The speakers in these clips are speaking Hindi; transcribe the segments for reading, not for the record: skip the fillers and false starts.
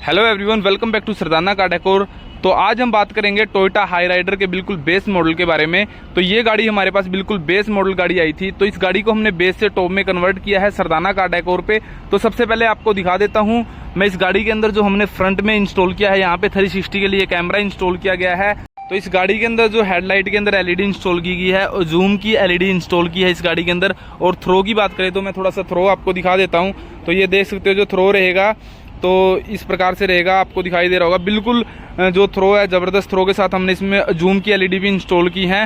Hello everyone, welcome back to Sardana car decor. तो आज हम बात करेंगे टोयोटा हाई राइडर के बिल्कुल बेस मॉडल के बारे में। तो ये गाड़ी हमारे पास बिल्कुल बेस मॉडल गाड़ी आई थी, तो इस गाड़ी को हमने बेस से टॉप में कन्वर्ट किया है सरदाना कार डेकोर पे। तो सबसे पहले आपको दिखा देता हूँ मैं इस गाड़ी के अंदर जो हमने फ्रंट में इंस्टॉल किया है, यहाँ पे 360 के लिए कैमरा इंस्टॉल किया गया है। तो इस गाड़ी के अंदर जो हेडलाइट के अंदर एलईडी इंस्टॉल की गई है और जूम की एलईडी इंस्टॉल की है इस गाड़ी के अंदर। और थ्रो की बात करें तो मैं थोड़ा सा थ्रो आपको दिखा देता हूँ। तो ये देख सकते हो जो थ्रो रहेगा तो इस प्रकार से रहेगा, आपको दिखाई दे रहा होगा। बिल्कुल जो थ्रो है ज़बरदस्त थ्रो के साथ हमने इसमें जूम की एलईडी भी इंस्टॉल की है।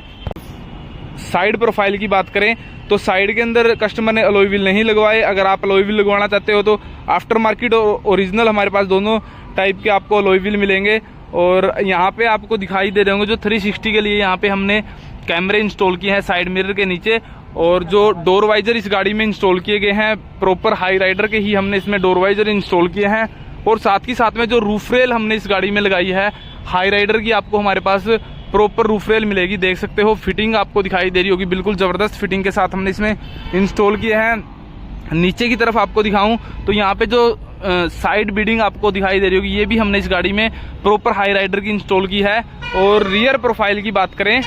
साइड प्रोफाइल की बात करें तो साइड के अंदर कस्टमर ने अलॉय व्हील नहीं लगवाए। अगर आप अलॉय व्हील लगवाना चाहते हो तो आफ्टर मार्केट और ओरिजिनल हमारे पास दोनों टाइप के आपको अलॉय व्हील मिलेंगे। और यहाँ पे आपको दिखाई दे रहे होंगे जो 360 के लिए यहाँ पे हमने कैमरे इंस्टॉल किए हैं साइड मिरर के नीचे। और जो डोर वाइजर इस गाड़ी में इंस्टॉल किए गए हैं प्रॉपर हाई राइडर के ही हमने इसमें डोर वाइजर इंस्टॉल किए हैं। और साथ ही साथ में जो रूफ रेल हमने इस गाड़ी में लगाई है हाई राइडर की, आपको हमारे पास प्रॉपर रूफ रेल मिलेगी। देख सकते हो फिटिंग आपको दिखाई दे रही होगी, बिल्कुल ज़बरदस्त फिटिंग के साथ हमने इसमें इंस्टॉल किए हैं। नीचे की तरफ आपको दिखाऊं तो यहाँ पे जो साइड बीडिंग आपको दिखाई दे रही होगी, ये भी हमने इस गाड़ी में प्रॉपर हाई राइडर की इंस्टॉल की है। और रियर प्रोफाइल की बात करें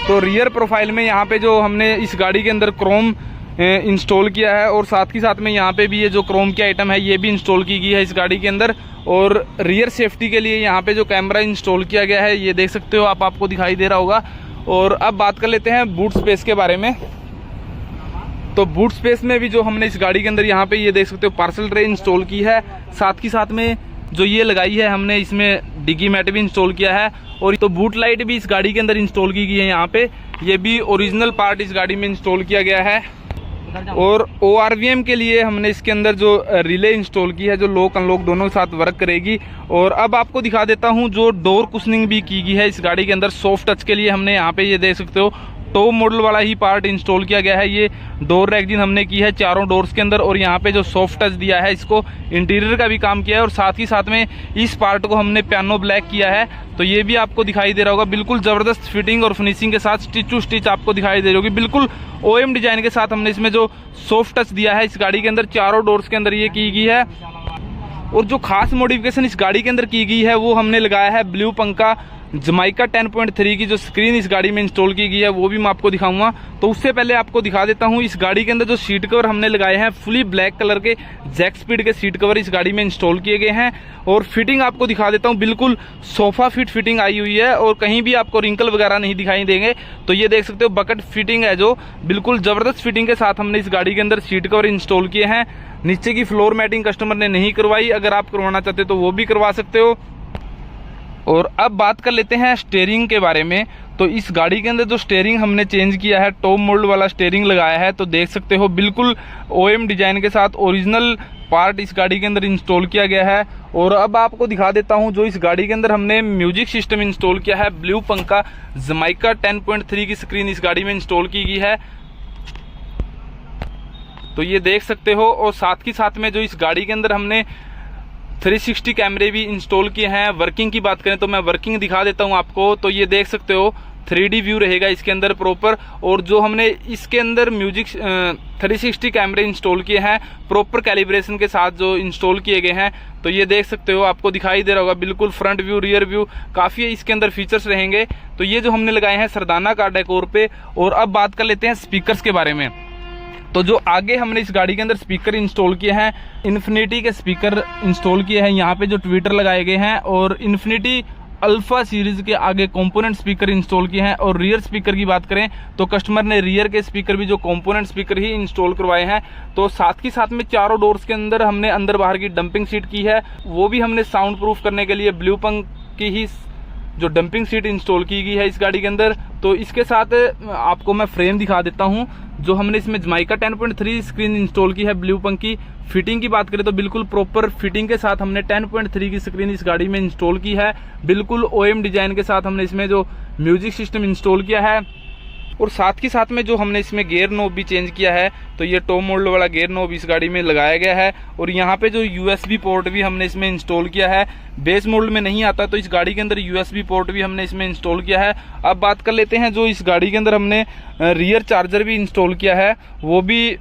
तो रियर प्रोफाइल में यहाँ पे जो हमने इस गाड़ी के अंदर क्रोम इंस्टॉल किया है और साथ ही साथ में यहाँ पे भी ये जो क्रोम की आइटम है ये भी इंस्टॉल की गई है इस गाड़ी के अंदर। और रियर सेफ्टी के लिए यहाँ पे जो कैमरा इंस्टॉल किया गया है ये देख सकते हो आपको दिखाई दे रहा होगा। और अब बात कर लेते हैं बूट स्पेस के बारे में। तो बूट स्पेस में भी जो हमने इस गाड़ी के अंदर यहाँ पे ये देख सकते हो पार्सल ट्रे इंस्टॉल की है। साथ ही साथ में जो ये लगाई है हमने इसमें डिगी मैट भी इंस्टॉल किया है। और तो बूट लाइट भी इस गाड़ी के अंदर इंस्टॉल की गई है यहाँ पे, ये भी ओरिजिनल पार्ट इस गाड़ी में इंस्टॉल किया गया है। और ORVM के लिए हमने इसके अंदर जो रिले इंस्टॉल की है जो लॉक अनलॉक दोनों के साथ वर्क करेगी। और अब आपको दिखा देता हूँ जो डोर कुशनिंग भी की गई है इस गाड़ी के अंदर सॉफ्ट टच के लिए। हमने यहाँ पे ये देख सकते हो टॉप मॉडल वाला ही पार्ट इंस्टॉल किया गया है। ये डोर रैगजिन हमने की है चारों डोर्स के अंदर और यहाँ पे जो सॉफ्ट टच दिया है इसको इंटीरियर का भी काम किया है। और साथ ही साथ में इस पार्ट को हमने पियानो ब्लैक किया है, तो ये भी आपको दिखाई दे रहा होगा। बिल्कुल ज़बरदस्त फिटिंग और फिनिशिंग के साथ स्टिच टू स्टिच आपको दिखाई दे रही होगी। बिल्कुल OM डिजाइन के साथ हमने इसमें जो सॉफ्ट टच दिया है इस गाड़ी के अंदर चारों डोर्स के अंदर ये की गई है। और जो खास मॉडिफिकेशन इस गाड़ी के अंदर की गई है वो हमने लगाया है ब्लू पंखा जमाइका 10.3 की जो स्क्रीन इस गाड़ी में इंस्टॉल की गई है वो भी मैं आपको दिखाऊंगा। तो उससे पहले आपको दिखा देता हूं इस गाड़ी के अंदर जो सीट कवर हमने लगाए हैं फुली ब्लैक कलर के जैक स्पीड के सीट कवर इस गाड़ी में इंस्टॉल किए गए हैं। और फिटिंग आपको दिखा देता हूं, बिल्कुल सोफा फिट फिटिंग आई हुई है और कहीं भी आपको रिंकल वगैरह नहीं दिखाई देंगे। तो ये देख सकते हो बकेट फिटिंग है जो बिल्कुल ज़बरदस्त फिटिंग के साथ हमने इस गाड़ी के अंदर सीट कवर इंस्टॉल किए हैं। नीचे की फ्लोर मैटिंग कस्टमर ने नहीं करवाई, अगर आप करवाना चाहते हो तो वो भी करवा सकते हो। और अब बात कर लेते हैं स्टीयरिंग के बारे में। तो इस गाड़ी के अंदर जो स्टीयरिंग हमने चेंज किया है टॉप मॉडल वाला स्टीयरिंग लगाया है, तो देख सकते हो बिल्कुल OM डिजाइन के साथ ओरिजिनल पार्ट इस गाड़ी के अंदर इंस्टॉल किया गया है। और अब आपको दिखा देता हूं जो इस गाड़ी के अंदर हमने म्यूजिक सिस्टम इंस्टॉल किया है ब्लू पंखा जमाइका 10.3 की स्क्रीन इस गाड़ी में इंस्टॉल की गई है, तो ये देख सकते हो। और साथ ही साथ में जो इस गाड़ी के अंदर हमने 360 कैमरे भी इंस्टॉल किए हैं। वर्किंग की बात करें तो मैं वर्किंग दिखा देता हूं आपको। तो ये देख सकते हो 3D व्यू रहेगा इसके अंदर प्रॉपर। और जो हमने इसके अंदर म्यूजिक 360 कैमरे इंस्टॉल किए हैं प्रॉपर कैलिब्रेशन के साथ जो इंस्टॉल किए गए हैं, तो ये देख सकते हो आपको दिखाई दे रहा होगा। बिल्कुल फ्रंट व्यू रियर व्यू काफ़ी इसके अंदर फीचर्स रहेंगे। तो ये जो हमने लगाए हैं सरदाना कार डेकोर पे। और अब बात कर लेते हैं स्पीकर्स के बारे में। तो जो आगे हमने इस गाड़ी के अंदर स्पीकर इंस्टॉल किए हैं इन्फिनिटी के स्पीकर इंस्टॉल किए हैं, यहाँ पे जो ट्विटर लगाए गए हैं। और इन्फिनिटी अल्फा सीरीज के आगे कंपोनेंट स्पीकर इंस्टॉल किए हैं। और रियर स्पीकर की बात करें तो कस्टमर ने रियर के स्पीकर भी जो कंपोनेंट स्पीकर ही इंस्टॉल करवाए हैं। तो साथ ही साथ में चारों डोर्स के अंदर हमने अंदर बाहर की डंपिंग सीट की है, वो भी हमने साउंड प्रूफ करने के लिए ब्लू पंख की ही जो डंपिंग सीट इंस्टॉल की गई है इस गाड़ी के अंदर। तो इसके साथ आपको मैं फ्रेम दिखा देता हूँ जो हमने इसमें जमाइका 10.3 स्क्रीन इंस्टॉल की है ब्लू पंख की। फिटिंग की बात करें तो बिल्कुल प्रॉपर फिटिंग के साथ हमने 10.3 की स्क्रीन इस गाड़ी में इंस्टॉल की है। बिल्कुल OM डिजाइन के साथ हमने इसमें जो म्यूजिक सिस्टम इंस्टॉल किया है। और साथ ही साथ में जो हमने इसमें गियर नॉब भी चेंज किया है, तो ये टॉप मॉडल वाला गियर नॉब इस गाड़ी में लगाया गया है। और यहाँ पे जो USB पोर्ट भी हमने इसमें इंस्टॉल किया है, बेस मॉडल में नहीं आता तो इस गाड़ी के अंदर USB पोर्ट भी हमने इसमें इंस्टॉल किया है। अब बात कर लेते हैं जो इस गाड़ी के अंदर हमने रियर चार्जर भी इंस्टॉल किया है, वो भी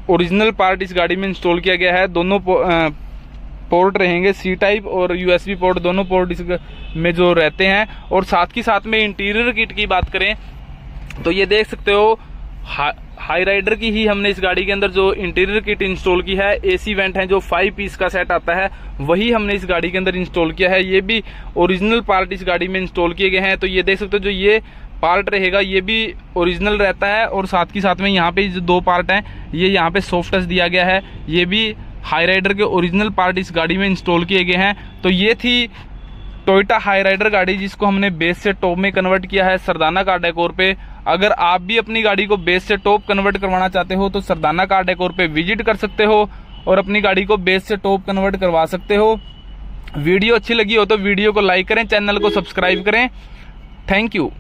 ओरिजिनल पार्ट इस गाड़ी में इंस्टॉल किया गया है। दोनों पोर्ट रहेंगे, सी टाइप और यूएसबी पोर्ट, दोनों पोर्ट इसमें जो रहते हैं। और साथ में इंटीरियर किट की बात करें तो ये देख सकते हो हाई राइडर की ही हमने इस गाड़ी के अंदर जो इंटीरियर किट इंस्टॉल की है, एसी वेंट है जो 5 पीस का सेट आता है वही हमने इस गाड़ी के अंदर इंस्टॉल किया है। ये भी ओरिजिनल पार्ट इस गाड़ी में इंस्टॉल किए गए हैं। तो ये देख सकते हो जो ये पार्ट रहेगा ये भी ओरिजिनल रहता है, और साथ में यहाँ पे जो 2 पार्ट हैं ये यहाँ पे सॉफ्ट टच दिया गया है, ये भी हाई राइडर के ओरिजिनल पार्ट इस गाड़ी में इंस्टॉल किए गए हैं। तो ये थी टोयोटा हाई राइडर गाड़ी जिसको हमने बेस से टॉप में कन्वर्ट किया है सरदाना कार डेकोर पे। अगर आप भी अपनी गाड़ी को बेस से टॉप कन्वर्ट करवाना चाहते हो तो सरदाना कार डेकोर पे विजिट कर सकते हो और अपनी गाड़ी को बेस से टॉप कन्वर्ट करवा सकते हो। वीडियो अच्छी लगी हो तो वीडियो को लाइक करें, चैनल को सब्सक्राइब करें। Thank you.